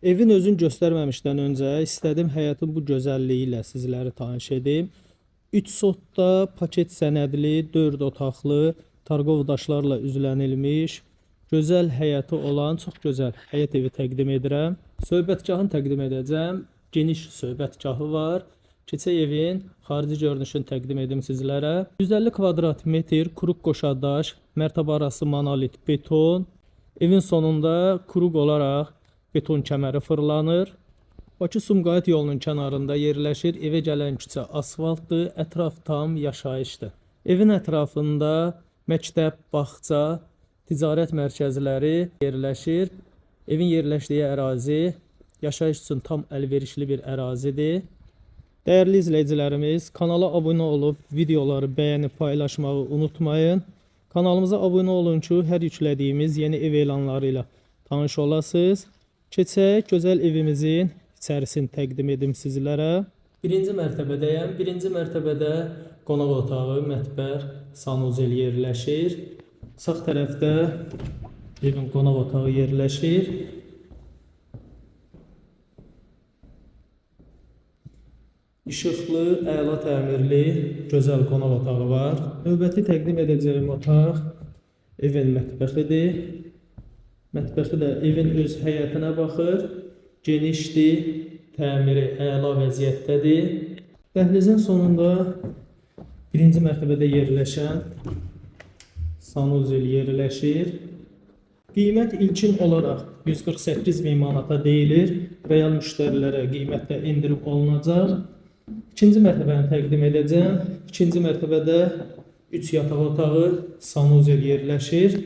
Evin özünü göstərməmişdən öncə istədim həyatın bu gözəlliyi ilə sizləri tanış edim. 3 sotda paket sənədli, 4 otaqlı, Targov daşlarla üzlənilmiş, gözəl həyatı olan çox gözəl həyat evi təqdim edirəm. Söhbətgahını təqdim edəcəm. Geniş söhbətgahı var. Keçək evin xarici görünüşünü təqdim edim sizlərə. 150 kvadrat metr quruq qoşadaş, mərtəbə arası monolit beton. Evin sonunda quruq olaraq beton kəməri fırlanır. Bakı-Sumqayıt yolunun kənarında yerləşir. Evə gələn küçə asfaltdır, ətraf tam yaşayışdır. Evin ətrafında məktəb, bağça, ticarət mərkəzləri yerləşir. Evin yerləşdiyi ərazi yaşayış üçün tam əlverişli bir ərazidir. Dəyərli izləyicilərimiz, kanala abunə olub videoları bəyənib paylaşmağı unutmayın. Kanalımıza abunə olun ki, hər yüklədiyimiz yeni ev elanları ilə tanış olasınız. Keçək gözəl evimizin içərisini təqdim edim sizlərə. Birinci mərtəbədəyəm. Birinci mərtəbədə qonaq otağı, mətbəx, sanuzel yerləşir. Sağ tərəfdə evin qonaq otağı yerləşir. İşıqlı, əla təmirli, gözəl qonaq otağı var. Növbəti təqdim edəcəyim otaq evin mətbəxidir. Mətbəxi də evin öz həyətinə baxır. Genişdir, təmiri əla vəziyyətdədir. Dəhlizin sonunda birinci mərtəbədə yerləşən sanuzel yerləşir. Qiymət ilkin olaraq 148.000 manata deyilir. Real müştərilərə qiymətdə endirim olunacaq. İkinci mərtəbəni təqdim edəcəm. İkinci mərtəbədə 3 yataq otağı, sanuzel yerləşir.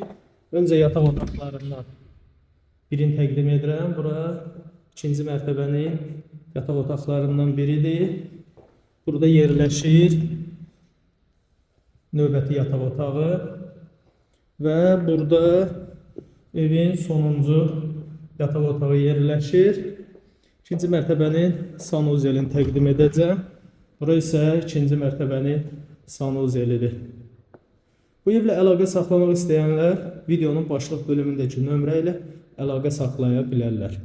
Öncə yataq otaqlarından birini təqdim edirəm. Bura ikinci mərtəbənin yataq otaqlarından biridir. Burada yerləşir növbəti yataq otağı və burada evin sonuncu yataq otağı yerləşir. İkinci mərtəbənin sanuzelini təqdim edəcəm. Bura isə ikinci mərtəbənin sanuzelidir. Bu evlə əlaqə saxlamaq istəyənlər videonun başlıq bölümündəki nömrə ilə əlaqə saxlaya bilərlər.